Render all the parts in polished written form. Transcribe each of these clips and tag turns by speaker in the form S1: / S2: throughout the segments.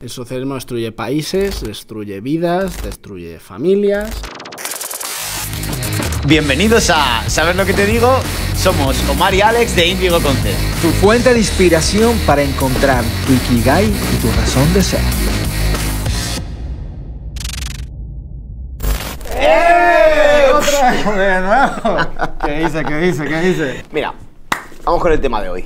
S1: El socialismo destruye países, destruye vidas, destruye familias.
S2: Bienvenidos a ¿Sabes lo que te digo? Somos Omar y Alex de Índigo Concept.
S3: Tu fuente de inspiración para encontrar tu Ikigai y tu razón de ser.
S2: ¡Otra vez de nuevo! ¿Qué dice? Mira, vamos con el tema de hoy.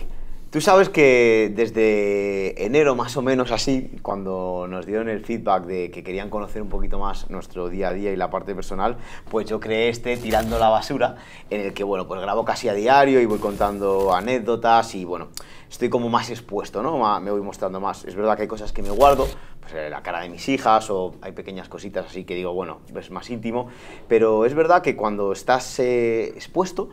S2: Tú sabes que desde enero más o menos así, cuando nos dieron el feedback de que querían conocer un poquito más nuestro día a día y la parte personal, pues yo creé Tirando la Basura, en el que, bueno, pues grabo casi a diario y voy contando anécdotas y, bueno, estoy como más expuesto, ¿no? Me voy mostrando más. Es verdad que hay cosas que me guardo, pues la cara de mis hijas o hay pequeñas cositas así que digo, bueno, es más íntimo, pero es verdad que cuando estás expuesto,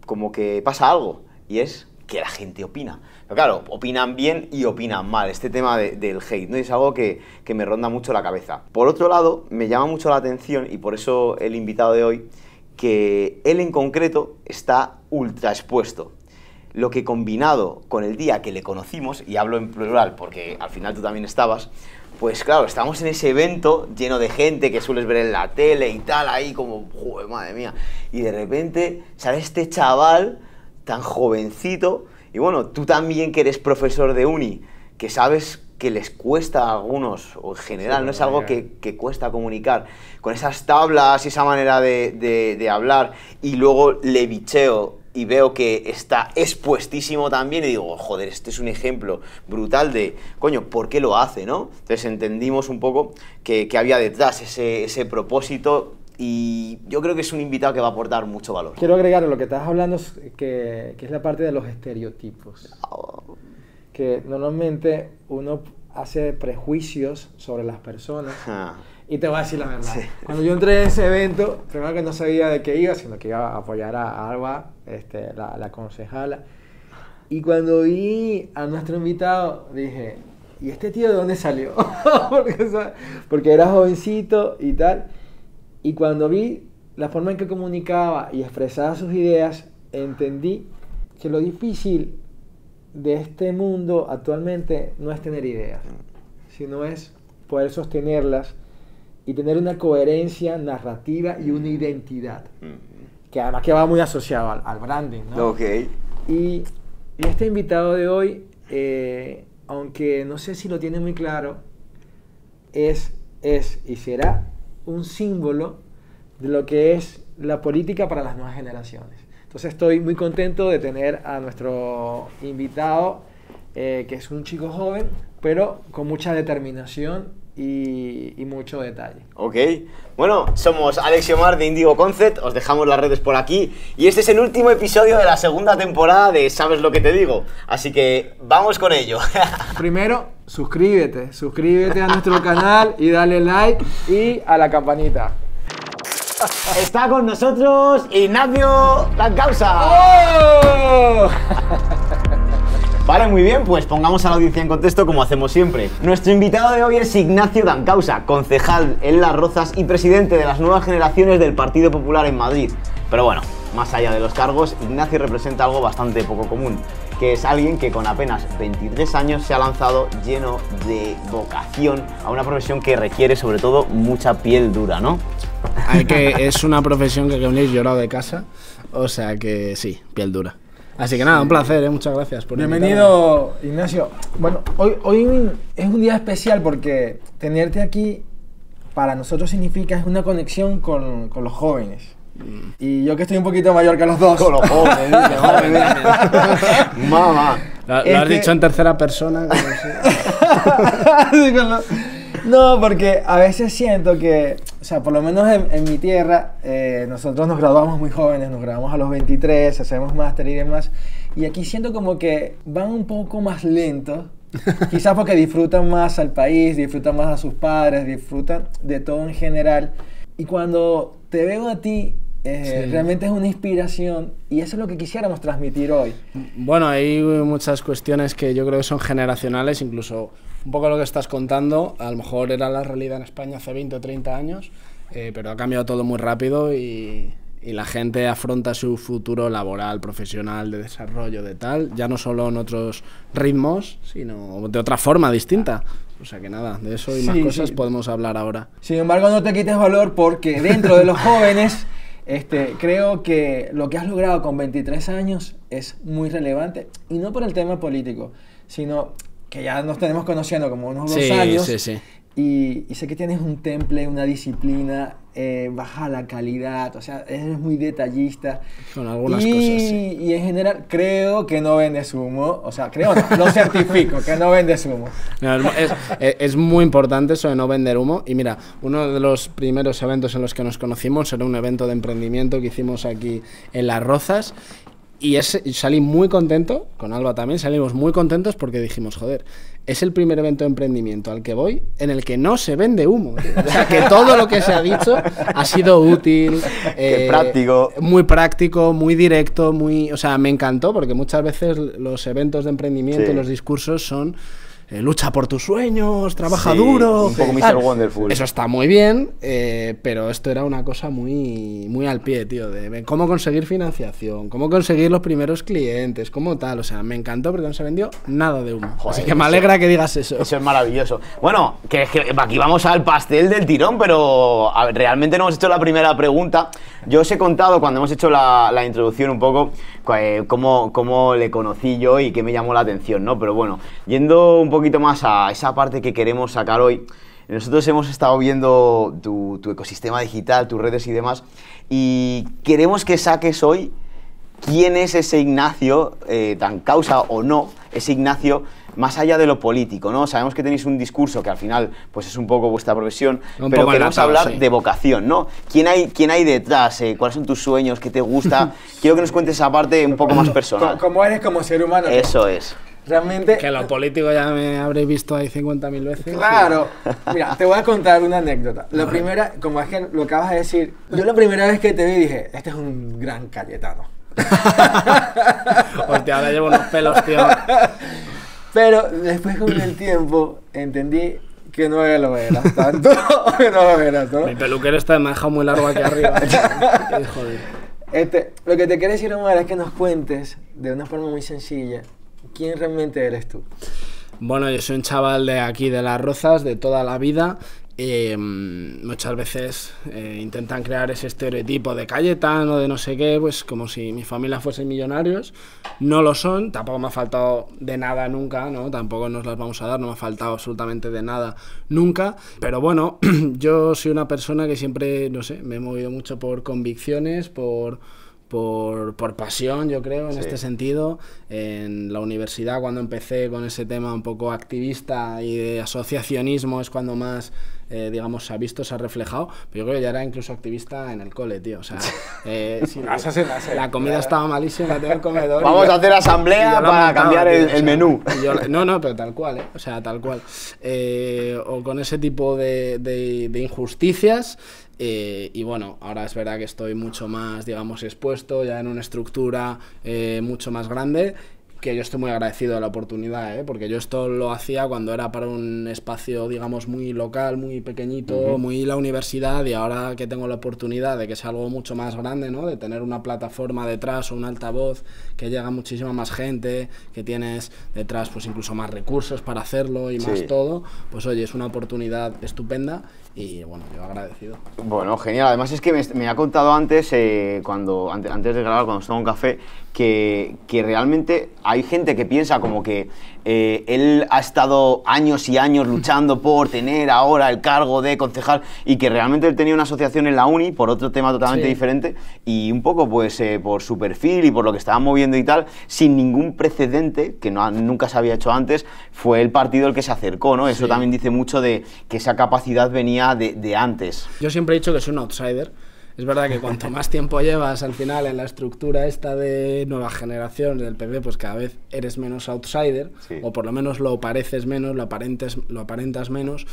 S2: como que pasa algo y es que la gente opina. Pero claro, opinan bien y opinan mal. Este tema del hate, ¿no? Es algo que me ronda mucho la cabeza. Por otro lado, me llama mucho la atención, y por eso el invitado de hoy, que él en concreto está ultra expuesto. Lo que combinado con el día que le conocimos, y hablo en plural porque al final tú también estabas, pues claro, estamos en ese evento lleno de gente que sueles ver en la tele y tal, ahí como, joder, madre mía, y de repente sale este chaval tan jovencito, y bueno, tú también que eres profesor de uni, que sabes que les cuesta a algunos, o en general, sí, no es algo que cuesta comunicar, con esas tablas y esa manera de hablar, y luego le bicheo y veo que está expuestísimo también, y digo, joder, este es un ejemplo brutal de, coño, ¿por qué lo hace, no? Entonces entendimos un poco que había detrás ese propósito. Y yo creo que es un invitado que va a aportar mucho valor.
S4: Quiero agregar lo que estás hablando, que es la parte de los estereotipos. Que normalmente uno hace prejuicios sobre las personas. Y te voy a decir la verdad. Sí. Cuando yo entré en ese evento, primero que no sabía de qué iba, sino que iba a apoyar a Alba, la concejala. Y cuando vi a nuestro invitado, dije, ¿y este tío de dónde salió? porque era jovencito y tal. Y cuando vi la forma en que comunicaba y expresaba sus ideas, entendí que lo difícil de este mundo actualmente no es tener ideas, sino es poder sostenerlas y tener una coherencia narrativa y una identidad, que además que va muy asociado al branding, ¿no?
S2: Okay.
S4: Y este invitado de hoy, aunque no sé si lo tiene muy claro, es y será un símbolo de lo que es la política para las nuevas generaciones. Entonces estoy muy contento de tener a nuestro invitado, que es un chico joven, pero con mucha determinación y mucho detalle.
S2: Ok, bueno, somos Alex y Omar de Índigo Concept, os dejamos las redes por aquí, y este es el último episodio de la segunda temporada de ¿Sabes lo que te digo? Así que vamos con ello.
S4: Primero, suscríbete a nuestro canal y dale like y a la campanita.
S2: Está con nosotros Ignacio Dancausa.
S4: ¡Oh!
S2: Vale, muy bien, pues pongamos a la audiencia en contexto como hacemos siempre. Nuestro invitado de hoy es Ignacio Dancausa, concejal en Las Rozas y presidente de las nuevas generaciones del Partido Popular en Madrid. Pero bueno, más allá de los cargos, Ignacio representa algo bastante poco común, que es alguien que con apenas 23 años se ha lanzado lleno de vocación a una profesión que requiere sobre todo mucha piel dura, ¿no?
S1: Es una profesión que unir llorado de casa, o sea que sí, piel dura. Así que nada, un placer, muchas gracias por
S4: bienvenido, Ignacio. Bueno, hoy es un día especial porque tenerte aquí para nosotros significa es una conexión con los jóvenes. Y yo que estoy un poquito mayor que los dos.
S2: Con los jóvenes, mamá.
S1: Lo has dicho en tercera persona.
S4: No, porque a veces siento que, o sea, por lo menos en mi tierra, nosotros nos graduamos muy jóvenes, nos graduamos a los 23, hacemos máster y demás, y aquí siento como que van un poco más lentos, quizás porque disfrutan más al país, disfrutan más a sus padres, disfrutan de todo en general, y cuando te veo a ti, sí, realmente es una inspiración y eso es lo que quisiéramos transmitir hoy.
S1: Bueno, hay muchas cuestiones que yo creo que son generacionales, incluso un poco lo que estás contando, a lo mejor era la realidad en España hace 20 o 30 años, pero ha cambiado todo muy rápido y la gente afronta su futuro laboral, profesional, de desarrollo, de tal, ya no solo en otros ritmos, sino de otra forma distinta. O sea que nada, de eso y más cosas podemos hablar ahora.
S4: Sin embargo, no te quites valor porque dentro de los jóvenes, creo que lo que has logrado con 23 años es muy relevante. Y no por el tema político, sino que ya nos tenemos conociendo como unos 2 años.
S1: Sí.
S4: Y sé que tienes un temple, una disciplina, baja la calidad, o sea, eres muy detallista.
S1: Con algunas cosas, sí.
S4: Y en general creo que no vendes humo, o sea, creo no, lo certifico, que no vendes humo.
S1: No, es muy importante eso de no vender humo. Y mira, uno de los primeros eventos en los que nos conocimos era un evento de emprendimiento que hicimos aquí en Las Rozas. Y salí muy contento, con Alba también salimos muy contentos porque dijimos, joder, es el primer evento de emprendimiento al que voy en el que no se vende humo. O sea, que todo lo que se ha dicho ha sido útil,
S2: práctico.
S1: Muy práctico, muy directo, o sea, me encantó porque muchas veces los eventos de emprendimiento y los discursos son... lucha por tus sueños, trabaja duro.
S2: Un poco Mr. Wonderful.
S1: Eso está muy bien, pero esto era una cosa muy, muy al pie, tío, de cómo conseguir financiación, cómo conseguir los primeros clientes, cómo tal. O sea, me encantó porque no se vendió nada de humo.
S2: Joder,
S1: así que me alegra que digas eso.
S2: Eso es maravilloso. Bueno, que aquí vamos al pastel del tirón, pero a ver, realmente no hemos hecho la primera pregunta. Yo os he contado cuando hemos hecho la introducción un poco cómo le conocí yo y qué me llamó la atención, ¿no? Pero bueno, yendo un poquito más a esa parte que queremos sacar hoy, nosotros hemos estado viendo tu ecosistema digital, tus redes y demás, y queremos que saques hoy quién es ese Ignacio, tan causa o no, ese Ignacio más allá de lo político, ¿no? Sabemos que tenéis un discurso que al final pues es un poco vuestra profesión, pero queremos hablar de vocación, ¿no? ¿Quién hay detrás? ¿Cuáles son tus sueños? ¿Qué te gusta? Quiero que nos cuentes esa parte un poco más personal.
S4: ¿Cómo eres como ser humano?
S2: Eso es.
S4: Realmente...
S1: Que lo político ya me habréis visto ahí 50.000 veces.
S4: Claro. Mira, te voy a contar una anécdota. La primera, como es que lo acabas de decir, yo la primera vez que te vi dije, este es un gran Cayetano.
S1: Hostia, ahora llevo unos pelos, tío.
S4: Pero después con el tiempo entendí que no lo eras tanto, que no lo eras, ¿no?
S1: Mi peluquero me ha dejado muy largo aquí arriba.
S4: Joder. Lo que te quiero decir, Omar, es que nos cuentes de una forma muy sencilla quién realmente eres tú.
S1: Bueno, yo soy un chaval de aquí de Las Rozas, de toda la vida. Muchas veces intentan crear ese estereotipo de Cayetano, de no sé qué, pues como si mi familia fuese millonarios. No lo son, tampoco me ha faltado de nada nunca, ¿no? Tampoco nos las vamos a dar, no me ha faltado absolutamente de nada nunca. Pero bueno, yo soy una persona que siempre, no sé, me he movido mucho por convicciones, por pasión, yo creo, en este sentido. En la universidad, cuando empecé con ese tema un poco activista y de asociacionismo, es cuando más, digamos, se ha visto, se ha reflejado. Pero yo creo que ya era incluso activista en el cole, tío. O sea, la comida estaba malísima, tenía el comedor.
S2: Vamos a hacer asamblea para cambiar el menú.
S1: No, pero tal cual, o sea, tal cual. O con ese tipo de injusticias. Y bueno, ahora es verdad que estoy mucho más, digamos, expuesto ya en una estructura mucho más grande, que yo estoy muy agradecido de la oportunidad, porque yo esto lo hacía cuando era para un espacio, digamos, muy local, muy pequeñito, muy la universidad, y ahora que tengo la oportunidad de que sea algo mucho más grande, ¿no? De tener una plataforma detrás o un altavoz que llega a muchísima más gente, que tienes detrás pues incluso más recursos para hacerlo y más todo, pues oye, es una oportunidad estupenda. Y bueno, yo agradecido.
S2: Bueno, genial. Además es que me ha contado antes, antes de grabar, cuando estaba en un café, que realmente hay gente que piensa como que él ha estado años y años luchando por tener ahora el cargo de concejal, y que realmente él tenía una asociación en la uni por otro tema totalmente diferente, y un poco pues por su perfil y por lo que estaba moviendo y tal, sin ningún precedente, que nunca se había hecho antes, fue el partido el que se acercó, ¿no? Eso también dice mucho de que esa capacidad venía de antes.
S1: Yo siempre he dicho que soy un outsider. Es verdad que cuanto más tiempo llevas al final en la estructura esta de nueva generación del PP, pues cada vez eres menos outsider, o por lo menos lo pareces menos, lo aparentas menos,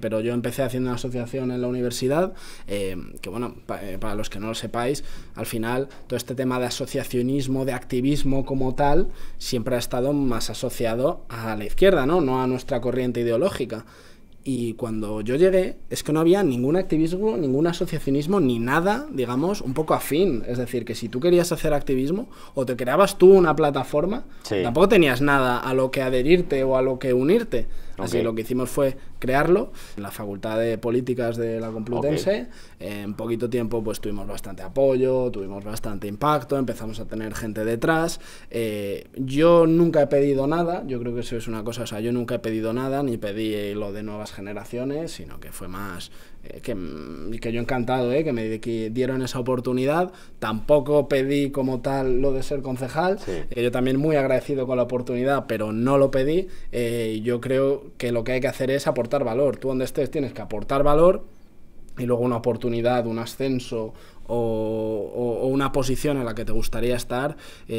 S1: pero yo empecé haciendo una asociación en la universidad, que bueno, para los que no lo sepáis, al final todo este tema de asociacionismo, de activismo como tal, siempre ha estado más asociado a la izquierda, no a nuestra corriente ideológica. Y cuando yo llegué, es que no había ningún activismo, ningún asociacionismo, ni nada, digamos, un poco afín. Es decir, que si tú querías hacer activismo, o te creabas tú una plataforma, tampoco tenías nada a lo que adherirte o a lo que unirte. Así que lo que hicimos fue crearlo en la Facultad de Políticas de la Complutense. En poquito tiempo pues tuvimos bastante apoyo, tuvimos bastante impacto, empezamos a tener gente detrás. Yo nunca he pedido nada, yo creo que eso es una cosa, o sea, yo nunca he pedido nada, ni pedí lo de nuevas generaciones, sino que fue más que yo encantado, que me dieron esa oportunidad. Tampoco pedí como tal lo de ser concejal, yo también muy agradecido con la oportunidad, pero no lo pedí. Yo creo que lo que hay que hacer es aportar valor. Tú donde estés tienes que aportar valor, y luego una oportunidad, un ascenso o una posición en la que te gustaría estar,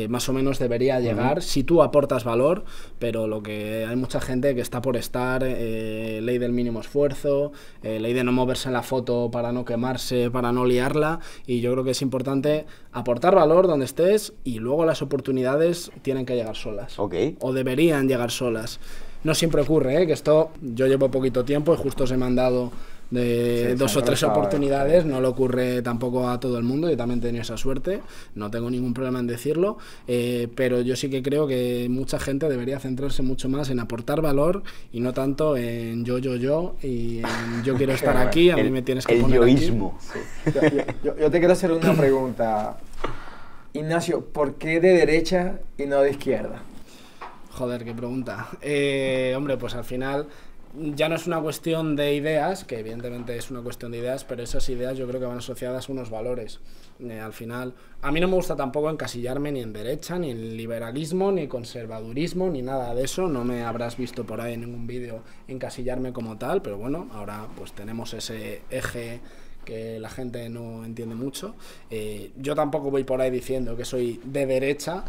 S1: más o menos debería llegar si tú aportas valor. Pero lo que hay mucha gente que está por estar, ley del mínimo esfuerzo, ley de no moverse en la foto para no quemarse, para no liarla, y yo creo que es importante aportar valor donde estés, y luego las oportunidades tienen que llegar solas, o deberían llegar solas. No siempre ocurre, que esto, yo llevo poquito tiempo y justo se me han dado de 2 o 3 oportunidades, no le ocurre tampoco a todo el mundo, yo también he tenido esa suerte, no tengo ningún problema en decirlo, pero yo sí que creo que mucha gente debería centrarse mucho más en aportar valor y no tanto en yo y en yo quiero estar aquí, a mí me tienes que poner
S2: yoísmo.
S4: Aquí. Yo te quiero hacer una pregunta, Ignacio, ¿por qué de derecha y no de izquierda?
S1: Joder, qué pregunta. Hombre, pues al final ya no es una cuestión de ideas, que evidentemente es una cuestión de ideas, pero esas ideas yo creo que van asociadas a unos valores. Al final, a mí no me gusta tampoco encasillarme ni en derecha, ni en liberalismo, ni conservadurismo, ni nada de eso. No me habrás visto por ahí en ningún vídeo encasillarme como tal, pero bueno, ahora pues tenemos ese eje que la gente no entiende mucho. Yo tampoco voy por ahí diciendo que soy de derecha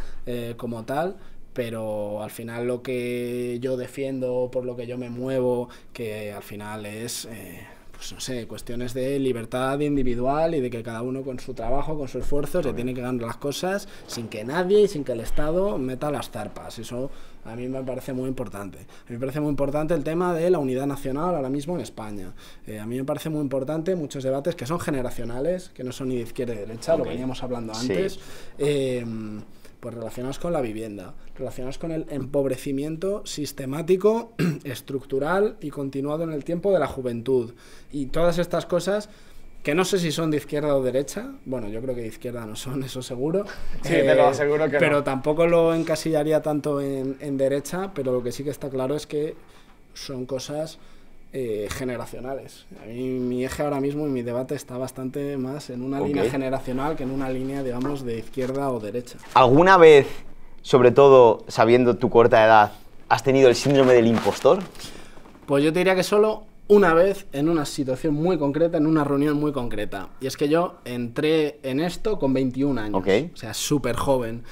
S1: como tal, pero al final lo que yo defiendo, por lo que yo me muevo, que al final es, pues no sé, cuestiones de libertad individual y de que cada uno con su trabajo, con su esfuerzo, se tiene que ganar las cosas sin que nadie y sin que el Estado meta las zarpas. Eso a mí me parece muy importante. A mí me parece muy importante el tema de la unidad nacional ahora mismo en España. A mí me parece muy importante muchos debates que son generacionales, que no son ni de izquierda ni de derecha, lo veníamos hablando antes. Pues relacionados con la vivienda, relacionados con el empobrecimiento sistemático, estructural y continuado en el tiempo de la juventud. Y todas estas cosas que no sé si son de izquierda o derecha, bueno, yo creo que de izquierda no son, eso seguro.
S4: Sí, te lo aseguro que
S1: pero
S4: no.
S1: Tampoco lo encasillaría tanto en derecha, pero lo que sí que está claro es que son cosas generacionales. A mí mi eje ahora mismo y mi debate está bastante más en una línea generacional que en una línea, digamos, de izquierda o derecha.
S2: ¿Alguna vez, sobre todo sabiendo tu corta edad, has tenido el síndrome del impostor?
S1: Pues yo te diría que solo una vez, en una situación muy concreta, en una reunión muy concreta. Y es que yo entré en esto con 21 años, o sea, súper joven.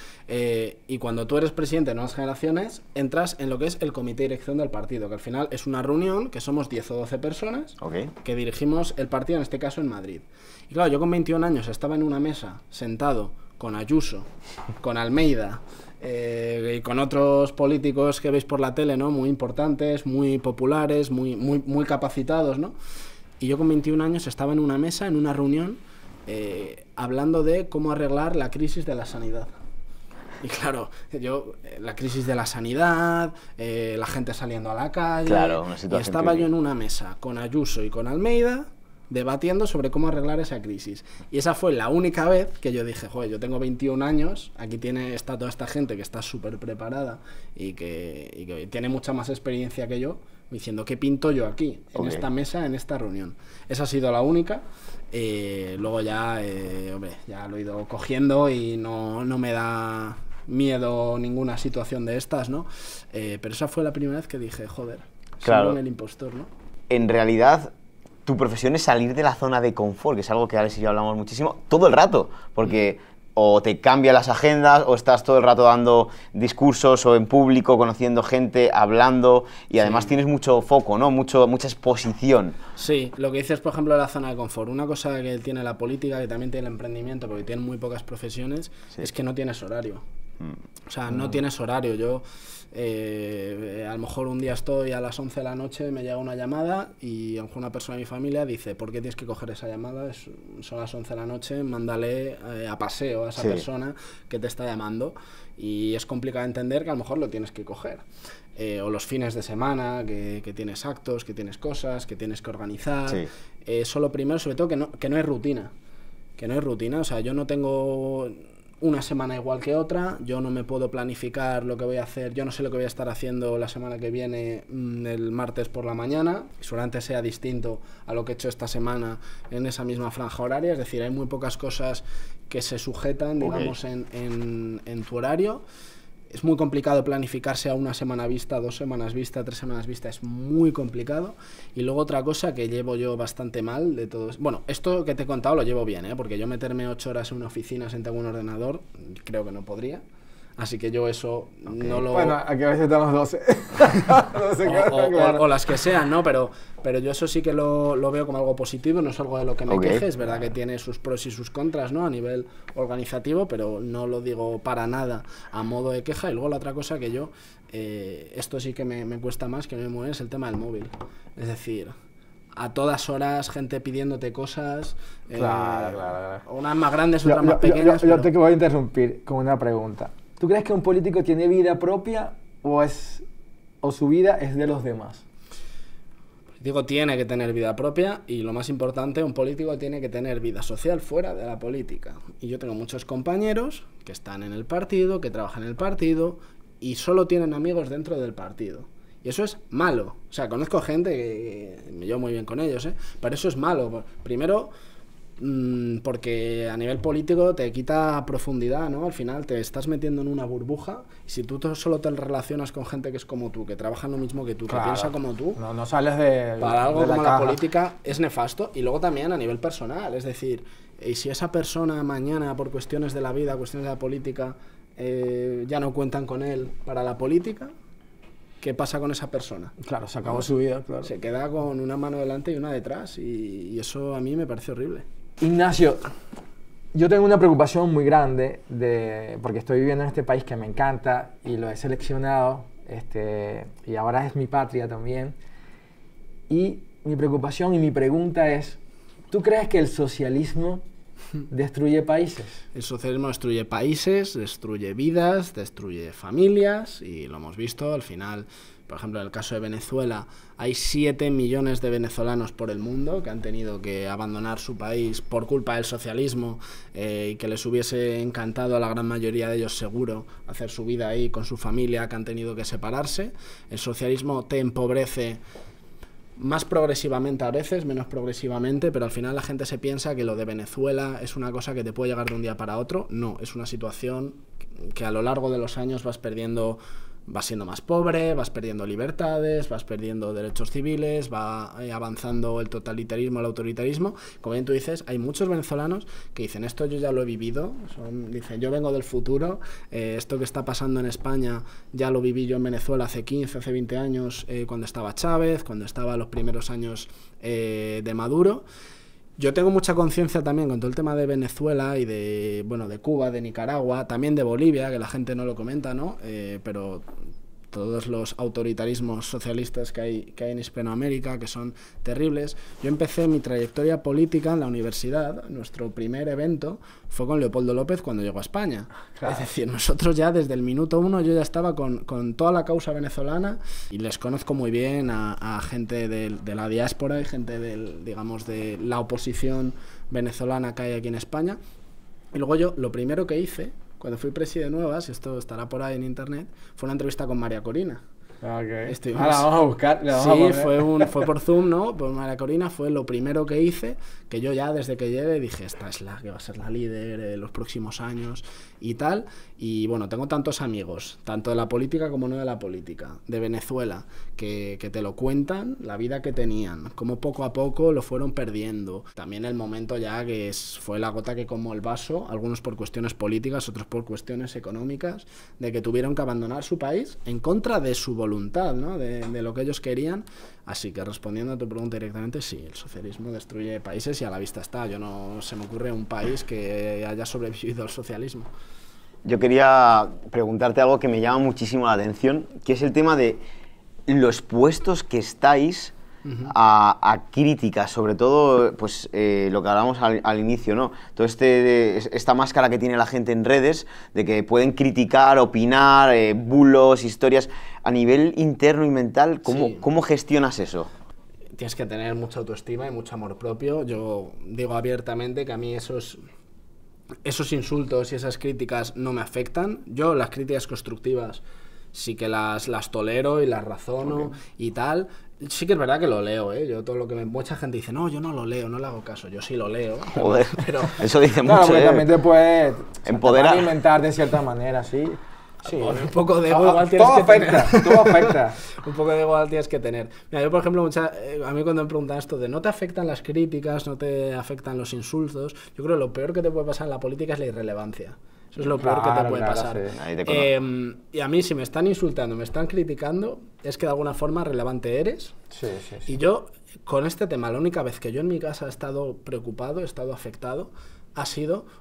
S1: Y cuando tú eres presidente de Nuevas Generaciones, entras en lo que es el comité de dirección del partido, que al final es una reunión que somos 10 o 12 personas que dirigimos el partido, en este caso en Madrid. Y claro, yo con 21 años estaba en una mesa, sentado, con Ayuso, con Almeida, y con otros políticos que veis por la tele, ¿no? Muy importantes, muy populares, muy capacitados, ¿no? Y yo con 21 años estaba en una mesa, en una reunión, hablando de cómo arreglar la crisis de la sanidad. Y claro, la crisis de la sanidad, la gente saliendo a la calle, y estaba yo en una mesa con Ayuso y con Almeida, debatiendo sobre cómo arreglar esa crisis. Y esa fue la única vez que yo dije, joder, yo tengo 21 años, aquí está toda esta gente que está súper preparada y que tiene mucha más experiencia que yo, diciendo, ¿qué pinto yo aquí, en esta mesa, en esta reunión? Esa ha sido la única. Luego ya, hombre, ya lo he ido cogiendo y no me da miedo ninguna situación de estas, ¿no? Pero esa fue la primera vez que dije, joder, soy el impostor, ¿no?
S2: En realidad, tu profesión es salir de la zona de confort, que es algo que Alex y yo hablamos muchísimo, todo el rato, porque o te cambian las agendas, o estás todo el rato dando discursos, o en público, conociendo gente, hablando, y además tienes mucho foco, ¿no? Mucha exposición.
S1: Sí, lo que dices, por ejemplo, de la zona de confort. Una cosa que tiene la política, que también tiene el emprendimiento, porque tiene muy pocas profesiones, es que no tienes horario. O sea, no tienes horario. Yo, a lo mejor un día estoy a las 11 de la noche, me llega una llamada y a lo mejor una persona de mi familia dice, ¿por qué tienes que coger esa llamada? Son las 11 de la noche, mándale a paseo a esa persona que te está llamando. Y es complicado entender que a lo mejor lo tienes que coger. O los fines de semana, que tienes actos, que tienes cosas, que tienes que organizar. Eso lo primero, sobre todo, que no hay rutina. Que no hay rutina, o sea, yo no tengo una semana igual que otra, yo no me puedo planificar lo que voy a hacer, yo no sé lo que voy a estar haciendo la semana que viene, el martes por la mañana, seguramente sea distinto a lo que he hecho esta semana en esa misma franja horaria, es decir, hay muy pocas cosas que se sujetan, digamos, en tu horario. Es muy complicado planificarse a una semana vista, 2 semanas vista, 3 semanas vista, es muy complicado. Y luego otra cosa que llevo yo bastante mal de todo. Bueno, esto que te he contado lo llevo bien, porque yo meterme 8 horas en una oficina sentado en un ordenador, creo que no podría. Así que yo eso no lo...
S4: Bueno, aquí a veces estamos 12.
S1: o las que sean, ¿no? Pero yo eso sí que lo veo como algo positivo, no es algo de lo que me queje, es verdad que tiene sus pros y sus contras, ¿no? A nivel organizativo, pero no lo digo para nada a modo de queja. Y luego la otra cosa que yo, esto sí que me cuesta más, que me mueve, es el tema del móvil. Es decir, a todas horas, gente pidiéndote cosas,
S4: claro.
S1: Unas más grandes, otras más pequeñas.
S4: Yo te voy a interrumpir con una pregunta. ¿Tú crees que un político tiene vida propia o su vida es de los demás?
S1: El político tiene que tener vida propia y lo más importante, un político tiene que tener vida social fuera de la política. Y yo tengo muchos compañeros que están en el partido, que trabajan en el partido y solo tienen amigos dentro del partido. Y eso es malo. O sea, conozco gente que me llevo muy bien con ellos, pero eso es malo. Primero, porque a nivel político te quita profundidad, ¿no? Al final te estás metiendo en una burbuja y si tú solo te relacionas con gente que es como tú, que trabaja en lo mismo que tú, que piensa como tú,
S4: no sales de
S1: para algo
S4: de
S1: como la
S4: caja.
S1: política es nefasto. Y luego también a nivel personal, es decir, y si esa persona mañana por cuestiones de la vida, cuestiones de la política, ya no cuentan con él para la política, ¿qué pasa con esa persona?
S4: Claro, se acabó su vida, claro.
S1: Se queda con una mano delante y una detrás y eso a mí me parece horrible.
S4: Ignacio, yo tengo una preocupación muy grande porque estoy viviendo en este país que me encanta y lo he seleccionado y ahora es mi patria también. Y mi preocupación y mi pregunta es, ¿tú crees que el socialismo destruye países?
S1: El socialismo destruye países, destruye vidas, destruye familias y lo hemos visto al final. Por ejemplo, en el caso de Venezuela, hay 7 millones de venezolanos por el mundo que han tenido que abandonar su país por culpa del socialismo y que les hubiese encantado a la gran mayoría de ellos, seguro, hacer su vida ahí con su familia, que han tenido que separarse. El socialismo te empobrece más progresivamente a veces, menos progresivamente, pero al final la gente se piensa que lo de Venezuela es una cosa que te puede llegar de un día para otro. No, es una situación que a lo largo de los años vas siendo más pobre, vas perdiendo libertades, vas perdiendo derechos civiles, va avanzando el totalitarismo, el autoritarismo. Como bien tú dices, hay muchos venezolanos que dicen, esto yo ya lo he vivido, dicen, yo vengo del futuro, esto que está pasando en España ya lo viví yo en Venezuela hace 15, hace 20 años, cuando estaba Chávez, cuando estaba los primeros años de Maduro. Yo tengo mucha conciencia también con todo el tema de Venezuela y de Cuba, de Nicaragua, también de Bolivia, que la gente no lo comenta, ¿no? Pero todos los autoritarismos socialistas que hay en Hispanoamérica, que son terribles. Yo empecé mi trayectoria política en la universidad. Nuestro primer evento fue con Leopoldo López cuando llegó a España. Claro. Es decir, nosotros ya desde el minuto 1 yo ya estaba con toda la causa venezolana y les conozco muy bien a gente de la diáspora y gente de la oposición venezolana que hay aquí en España. Y luego yo, lo primero que hice cuando fui presidente de Nuevas, esto estará por ahí en internet, fue una entrevista con María Corina.
S4: Okay. Ahora vamos a buscar.
S1: Sí, fue por Zoom, ¿no? Por María Corina fue lo primero que hice, que yo ya desde que llegué dije, esta es la que va a ser la líder en los próximos años y tal. Y bueno, tengo tantos amigos, tanto de la política como no de la política, de Venezuela, que te lo cuentan, la vida que tenían, cómo poco a poco lo fueron perdiendo. También el momento ya que fue la gota que colmó el vaso, algunos por cuestiones políticas, otros por cuestiones económicas, de que tuvieron que abandonar su país en contra de su voluntad, ¿no? De lo que ellos querían. Así que respondiendo a tu pregunta directamente, sí, el socialismo destruye países y a la vista está. Yo no se me ocurre un país que haya sobrevivido al socialismo.
S2: yo quería preguntarte algo que me llama muchísimo la atención, que es el tema de los puestos que estáis a críticas, sobre todo pues, lo que hablábamos al inicio, ¿no? Todo esta máscara que tiene la gente en redes, de que pueden criticar, opinar, bulos, historias. A nivel interno y mental, ¿cómo gestionas eso?
S1: Tienes que tener mucha autoestima y mucho amor propio. Yo digo abiertamente que a mí esos insultos y esas críticas no me afectan. Yo las críticas constructivas sí que las tolero y las razono y tal. Sí que es verdad que lo leo, ¿eh? Yo todo lo que mucha gente dice, no, yo no lo leo, no le hago caso. Yo sí lo leo.
S2: Joder,
S1: pero
S2: eso dice
S4: claro,
S2: mucho,
S4: porque también te puede
S2: empoderar,
S4: alimentar de cierta manera, sí. Sí,
S1: un poco de ego igual tienes que tener.
S4: Todo afecta.
S1: Un poco de ego igual tienes que tener. Mira, yo por ejemplo, a mí cuando me preguntan esto de no te afectan las críticas, no te afectan los insultos, yo creo que lo peor que te puede pasar en la política es la irrelevancia. Eso es lo peor que te puede pasar.
S2: Sí.
S1: Y a mí si me están insultando, me están criticando, es que de alguna forma relevante eres.
S4: Sí.
S1: Y yo, con este tema, la única vez que yo en mi casa he estado preocupado, he estado afectado,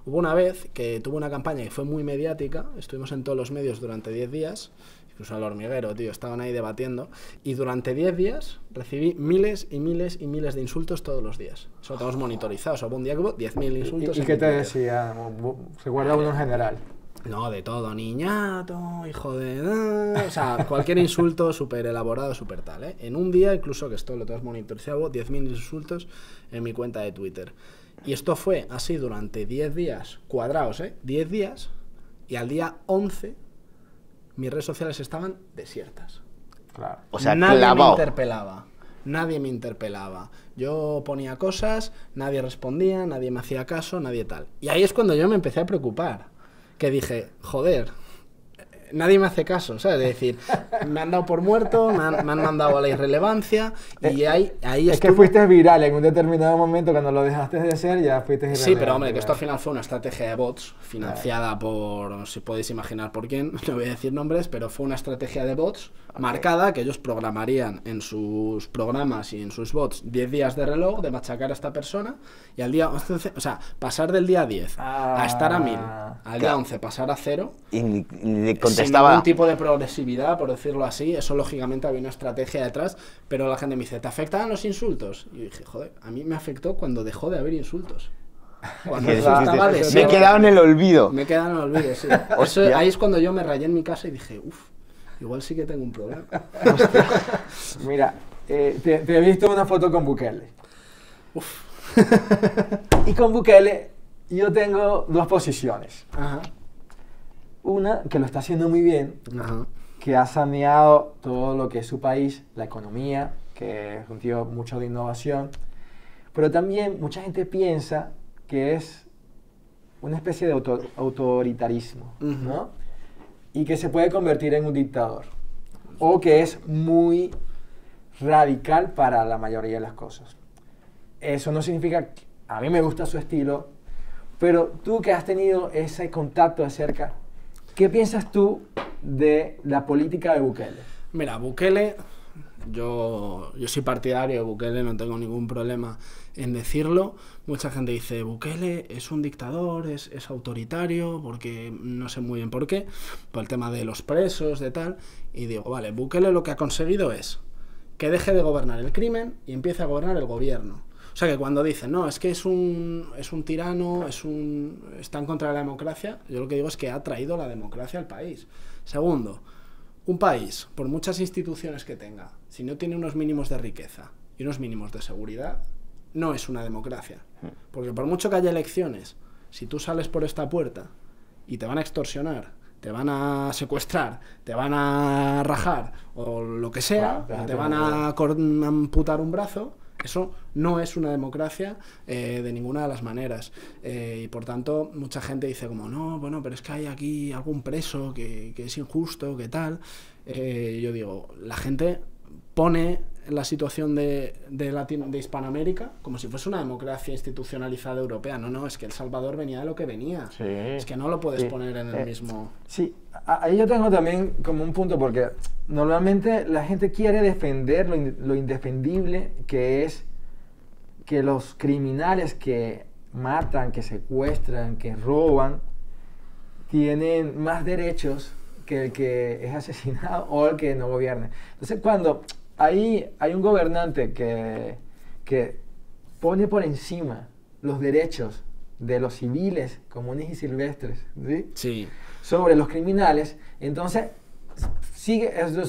S1: hubo una vez que tuve una campaña que fue muy mediática, estuvimos en todos los medios durante 10 días, incluso al hormiguero, tío, estaban ahí debatiendo, y durante 10 días recibí miles y miles y miles de insultos todos los días. Eso lo tenemos monitorizado, o sea, hubo un día que hubo 10.000 insultos.
S4: ¿Y qué te decía? ¿Se guarda uno en general?
S1: No, de todo, niñato, hijo de... O sea, cualquier insulto súper elaborado, súper tal, ¿eh? En un día, incluso que esto lo tenemos monitorizado, hubo 10.000 insultos en mi cuenta de Twitter. Y esto fue así durante 10 días, cuadrados, 10 días, y al día 11 mis redes sociales estaban desiertas.
S4: Claro.
S2: O sea,
S1: nadie me interpelaba. Yo ponía cosas, nadie respondía, nadie me hacía caso, nadie tal. Y ahí es cuando yo me empecé a preocupar, que dije, joder, nadie me hace caso, ¿sabes? Es decir, me han dado por muerto, me han mandado a la irrelevancia y ahí
S4: es que fuiste viral en un determinado momento, cuando lo dejaste de ser ya fuiste irrelevante.
S1: Sí, pero hombre, que esto al final fue una estrategia de bots financiada por, si podéis imaginar por quién, no voy a decir nombres, pero fue una estrategia de bots marcada que ellos programarían en sus programas y en sus bots 10 días de reloj de machacar a esta persona y al día 11, o sea, pasar del día 10 a estar a 1000, al día 11 pasar a 0
S2: y le
S1: sin ningún tipo de progresividad, por decirlo así. Eso lógicamente había una estrategia detrás, pero la gente me dice, ¿te afectan los insultos? Y yo dije, joder, a mí me afectó cuando dejó de haber insultos. Cuando
S2: me he quedado en el olvido.
S1: Me he quedado en el olvido, sí. Ahí es cuando yo me rayé en mi casa y dije, igual sí que tengo un problema.
S4: Mira, te he visto una foto con Bukele. Y con Bukele yo tengo dos posiciones.
S1: Ajá.
S4: Una, que lo está haciendo muy bien, que ha saneado todo lo que es su país, la economía, que es un tío mucho de innovación, pero también mucha gente piensa que es una especie de autoritarismo, ¿no? Y que se puede convertir en un dictador, o que es muy radical para la mayoría de las cosas. Eso no significa que a mí me gusta su estilo, pero tú que has tenido ese contacto de cerca, ¿qué piensas tú de la política de Bukele?
S1: Mira, Bukele, yo soy partidario de Bukele, no tengo ningún problema en decirlo. Mucha gente dice, Bukele es un dictador, es autoritario, porque no sé muy bien por qué, por el tema de los presos, de tal. Y digo, vale, Bukele lo que ha conseguido es que deje de gobernar el crimen y empiece a gobernar el gobierno. O sea que cuando dicen, no, es que es un tirano, está en contra de la democracia, yo lo que digo es que ha traído la democracia al país. Segundo, un país, por muchas instituciones que tenga, si no tiene unos mínimos de riqueza y unos mínimos de seguridad, no es una democracia. Porque por mucho que haya elecciones, si tú sales por esta puerta y te van a extorsionar, te van a secuestrar, te van a rajar o lo que sea, te van a amputar un brazo, eso no es una democracia de ninguna de las maneras. Y por tanto, mucha gente dice como, no, bueno, pero es que hay aquí algún preso que es injusto, que tal. Yo digo, la gente pone la situación de Hispanoamérica como si fuese una democracia institucionalizada europea. No, es que El Salvador venía de lo que venía.
S4: Sí,
S1: es que no lo puedes poner en el mismo...
S4: Sí, ahí yo tengo también como un punto, porque normalmente la gente quiere defender lo indefendible, que es que los criminales que matan, que secuestran, que roban, tienen más derechos que el que es asesinado o el que no gobierna. Entonces, cuando hay un gobernante que pone por encima los derechos de los civiles, comunes y silvestres, ¿sí?
S1: Sí.
S4: Sobre los criminales, entonces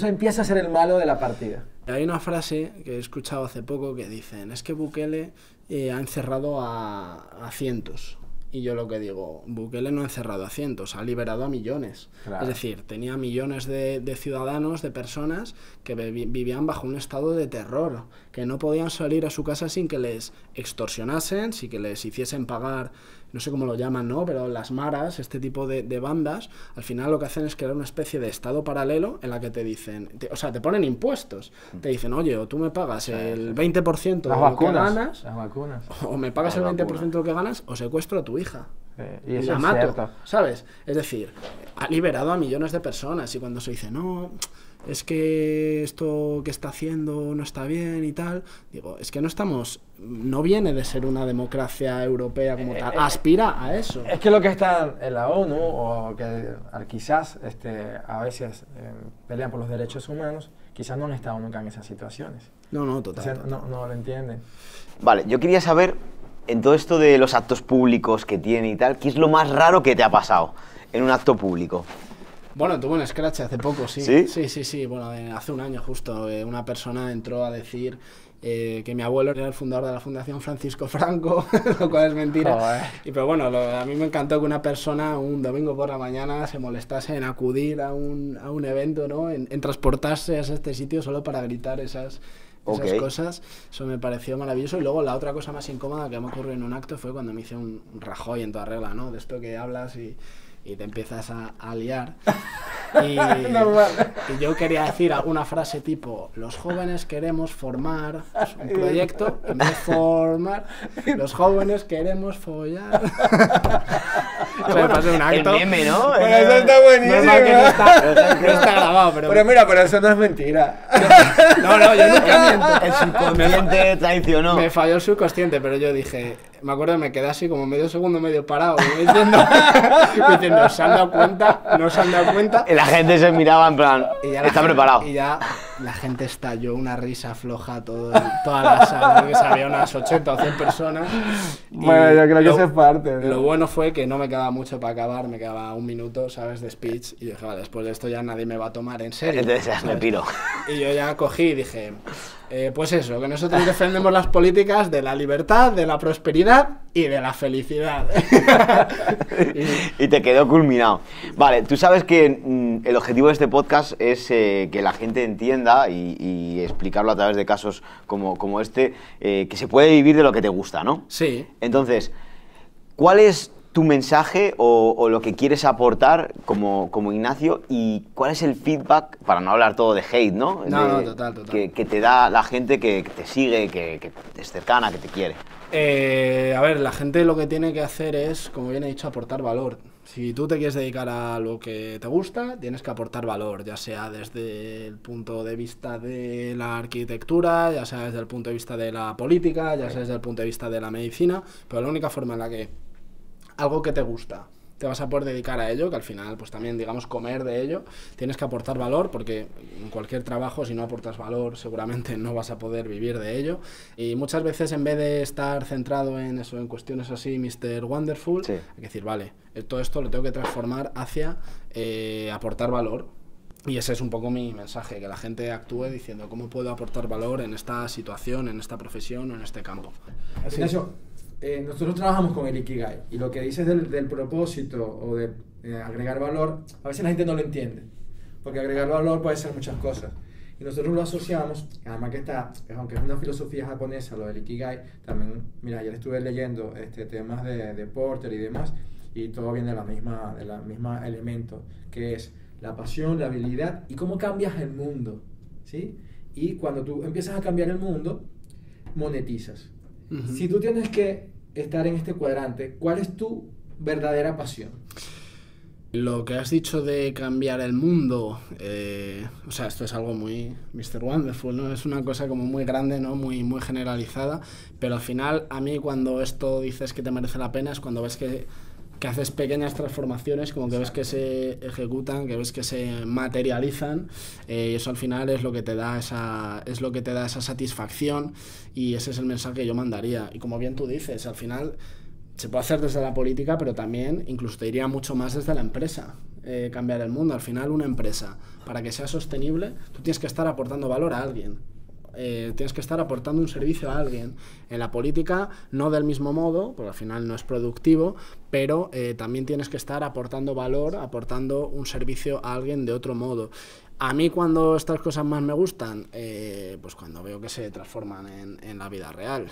S4: empieza a ser el malo de la partida.
S1: Hay una frase que he escuchado hace poco que dicen, es que Bukele ha encerrado a cientos. Y yo lo que digo, Bukele no ha encerrado a cientos, ha liberado a millones. Claro. Es decir, tenía millones de ciudadanos, de personas que vivían bajo un estado de terror, que no podían salir a su casa sin que les extorsionasen, sin que les hiciesen pagar, no sé cómo lo llaman, ¿no? Pero las maras, este tipo de bandas, al final lo que hacen es crear una especie de estado paralelo en la que te dicen, te ponen impuestos. Te dicen, oye, o tú me pagas el 20% de lo que ganas,
S4: las vacunas,
S1: o me pagas el 20% de lo que ganas, o secuestro a tu hija.
S4: Y eso
S1: la
S4: es
S1: mato,
S4: cierto.
S1: ¿sabes? Es decir, ha liberado a millones de personas y cuando se dice, no, es que esto que está haciendo no está bien y tal, digo, es que no viene de ser una democracia europea como tal, aspira a eso.
S4: Es que lo que está en la ONU, o que quizás a veces pelean por los derechos humanos, quizás no han estado nunca en esas situaciones.
S1: No, total.
S4: O sea, no lo entienden.
S2: Vale, yo quería saber, en todo esto de los actos públicos que tiene y tal, ¿qué es lo más raro que te ha pasado en un acto público?
S1: Bueno, tuve un scratch hace poco, sí.
S2: ¿Sí?
S1: Sí. Bueno, hace un año justo, una persona entró a decir que mi abuelo era el fundador de la Fundación Francisco Franco, lo cual es mentira. Pero bueno, a mí me encantó que una persona un domingo por la mañana se molestase en acudir a un evento, ¿no? En transportarse a este sitio solo para gritar esas cosas. Eso me pareció maravilloso. Y luego la otra cosa más incómoda que me ocurrió en un acto fue cuando me hice un Rajoy en toda regla, ¿no? De esto que hablas y te empiezas a liar. Y yo quería decir una frase tipo, los jóvenes queremos formar, es un proyecto, en vez de formar, los jóvenes queremos follar. O sea, pasé un acto.
S2: El meme, ¿no?
S4: Bueno, eso está buenísimo.
S1: Normal que no está grabado,
S4: pero mira, pero eso no es mentira.
S1: No, yo nunca miento.
S2: El subconsciente traicionó.
S1: Me falló el subconsciente, pero yo dije, me acuerdo que me quedé así como medio segundo medio parado, diciendo, ¿se han dado cuenta? ¿No se han dado cuenta?
S2: Y la gente se miraba en plan, está preparado.
S1: Y ya la gente estalló, una risa floja toda la sala, que había unas 80 o 100 personas.
S4: Bueno, yo creo que eso es parte, ¿no?
S1: Lo bueno fue que no me quedaba mucho para acabar, me quedaba un minuto, ¿sabes?, de speech, y dije, vale, después de esto ya nadie me va a tomar en serio.
S2: Entonces ya me piro.
S1: Y yo ya cogí y dije, pues eso, que nosotros defendemos las políticas de la libertad, de la prosperidad y de la felicidad.
S2: Y te quedó culminado. Vale, tú sabes que el objetivo de este podcast es que la gente entienda y explicarlo a través de casos como este, que se puede vivir de lo que te gusta, ¿no?
S1: Sí.
S2: Entonces, ¿cuál es tu mensaje o lo que quieres aportar como Ignacio y cuál es el feedback, para no hablar todo de hate, ¿no?
S1: No, total.
S2: Que te da la gente que te sigue, que es cercana, que te quiere.
S1: A ver, la gente lo que tiene que hacer es, como bien he dicho, aportar valor. Si tú te quieres dedicar a lo que te gusta, tienes que aportar valor, ya sea desde el punto de vista de la arquitectura, ya sea desde el punto de vista de la política, ya sea desde el punto de vista de la medicina, pero la única forma en la que algo que te gusta te vas a poder dedicar a ello, que al final pues también digamos comer de ello, tienes que aportar valor, porque en cualquier trabajo si no aportas valor seguramente no vas a poder vivir de ello, y muchas veces en vez de estar centrado en eso, en cuestiones así Mr. Wonderful, sí, hay que decir, vale, todo esto lo tengo que transformar hacia aportar valor. Y ese es un poco mi mensaje, que la gente actúe diciendo cómo puedo aportar valor en esta situación, en esta profesión o en este campo.
S4: Así. Ignacio, nosotros trabajamos con el Ikigai y lo que dices del propósito o de agregar valor, a veces la gente no lo entiende, porque agregar valor puede ser muchas cosas. Y nosotros lo asociamos, además que aunque es una filosofía japonesa, lo del Ikigai, también, mira, ayer estuve leyendo temas de Porter y demás, y todo viene de la misma elemento, que es la pasión, la habilidad y cómo cambias el mundo, ¿sí? Y cuando tú empiezas a cambiar el mundo, monetizas. Uh-huh. Si tú tienes que estar en este cuadrante, ¿cuál es tu verdadera pasión?
S1: Lo que has dicho de cambiar el mundo, o sea, esto es algo muy Mr. Wonderful, ¿no? Es una cosa como muy grande, ¿no? Muy generalizada, pero al final a mí cuando esto dices que te merece la pena es cuando ves que que haces pequeñas transformaciones, como que ves que se ejecutan, que ves que se materializan, y eso al final es lo que te da esa satisfacción, y ese es el mensaje que yo mandaría. Y como bien tú dices, al final se puede hacer desde la política, pero también incluso te diría mucho más desde la empresa. Cambiar el mundo. Al final, una empresa, para que sea sostenible, tú tienes que estar aportando valor a alguien. Tienes que estar aportando un servicio a alguien. En la política, no del mismo modo, porque al final no es productivo, pero también tienes que estar aportando valor, aportando un servicio a alguien de otro modo. A mí, cuando estas cosas más me gustan, pues cuando veo que se transforman en la vida real.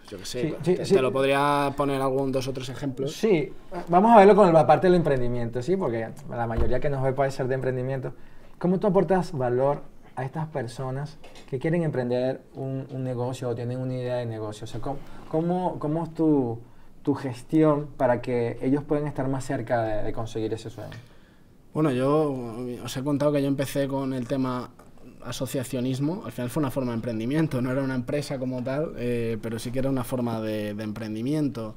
S1: Yo qué sé, te lo podría poner dos o tres ejemplos.
S4: Sí, vamos a verlo con la parte del emprendimiento, ¿sí? Porque la mayoría que nos ve puede ser de emprendimiento. ¿Cómo tú aportas valor a estas personas que quieren emprender un negocio o tienen una idea de negocio? O sea, ¿cómo es tu gestión para que ellos puedan estar más cerca de conseguir ese sueño?
S1: Bueno, yo os he contado que yo empecé con el tema asociacionismo. Al final fue una forma de emprendimiento, no era una empresa como tal, pero sí que era una forma de emprendimiento.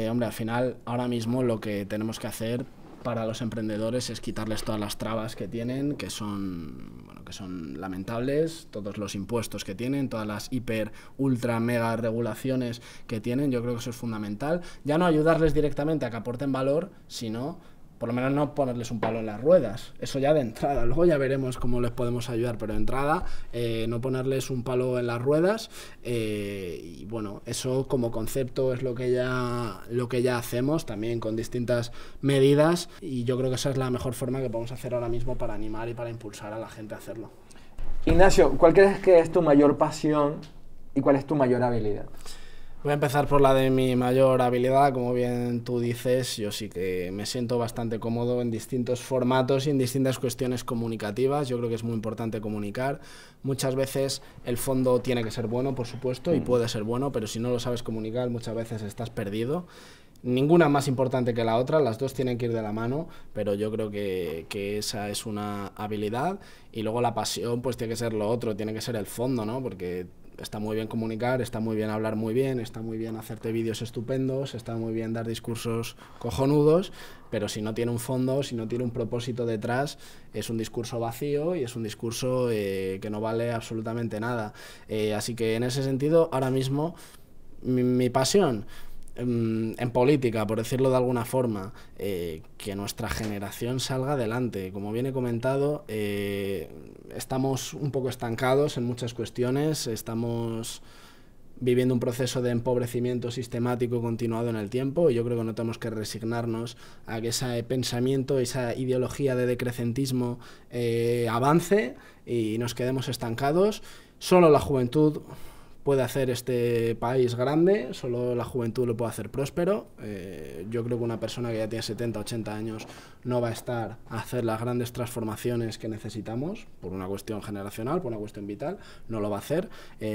S1: Hombre, al final, ahora mismo lo que tenemos que hacer para los emprendedores es quitarles todas las trabas que tienen, que son lamentables, todos los impuestos que tienen, todas las hiper, ultra, mega regulaciones que tienen. Yo creo que eso es fundamental. Ya no ayudarles directamente a que aporten valor, sino por lo menos no ponerles un palo en las ruedas, eso ya de entrada. Luego ya veremos cómo les podemos ayudar, pero de entrada no ponerles un palo en las ruedas, y bueno, eso como concepto es lo que ya hacemos, también con distintas medidas, y yo creo que esa es la mejor forma que podemos hacer ahora mismo para animar y para impulsar a la gente a hacerlo.
S4: Ignacio, ¿cuál crees que es tu mayor pasión y cuál es tu mayor habilidad?
S1: Voy a empezar por la de mi mayor habilidad. Como bien tú dices, yo sí que me siento bastante cómodo en distintos formatos y en distintas cuestiones comunicativas. Yo creo que es muy importante comunicar. Muchas veces el fondo tiene que ser bueno, por supuesto, y puede ser bueno, pero si no lo sabes comunicar, muchas veces estás perdido. Ninguna más importante que la otra, las dos tienen que ir de la mano, pero yo creo que esa es una habilidad. Y luego la pasión, pues tiene que ser lo otro, tiene que ser el fondo, ¿no? Porque está muy bien comunicar, está muy bien hablar muy bien, está muy bien hacerte vídeos estupendos, está muy bien dar discursos cojonudos, pero si no tiene un fondo, si no tiene un propósito detrás, es un discurso vacío y es un discurso que no vale absolutamente nada. Así que en ese sentido, ahora mismo, mi pasión en política, por decirlo de alguna forma, que nuestra generación salga adelante. Como bien he comentado, estamos un poco estancados en muchas cuestiones, estamos viviendo un proceso de empobrecimiento sistemático continuado en el tiempo, y yo creo que no tenemos que resignarnos a que ese pensamiento, esa ideología de decrecentismo avance y nos quedemos estancados. Solo la juventud puede hacer este país grande, solo la juventud lo puede hacer próspero. Yo creo que una persona que ya tiene 70, 80 años no va a estar a hacer las grandes transformaciones que necesitamos, por una cuestión generacional, por una cuestión vital, no lo va a hacer.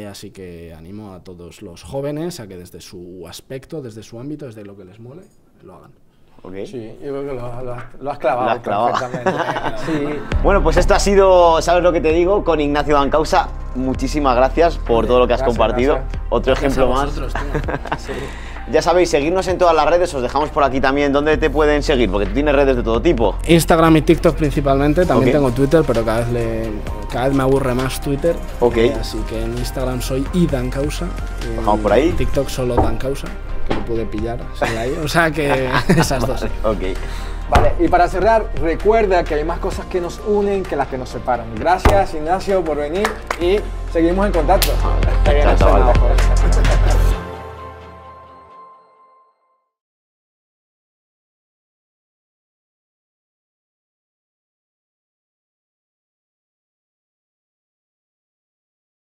S1: Así que animo a todos los jóvenes a que desde su aspecto, desde su ámbito, desde lo que les mole, lo hagan.
S2: Okay.
S4: Sí, yo creo que lo has clavado perfectamente. Sí.
S2: Bueno, pues esto ha sido, ¿sabes lo que te digo? Con Ignacio Dancausa. Muchísimas gracias por todo lo que has compartido.
S4: Gracias.
S2: Otro ejemplo más.
S1: Sí.
S2: Ya sabéis, seguirnos en todas las redes, os dejamos por aquí también. ¿Dónde te pueden seguir? Porque tú tienes redes de todo tipo.
S1: Instagram y TikTok principalmente, también tengo Twitter, pero cada vez me aburre más Twitter. Así que en Instagram soy iDancausa.
S2: Vamos por ahí.
S1: En TikTok solo Dancausa, que lo pude pillar ahí. O sea que esas dos.
S4: Vale, y para cerrar, recuerda que hay más cosas que nos unen que las que nos separan. Gracias, Ignacio, por venir y seguimos en contacto.
S2: Chao,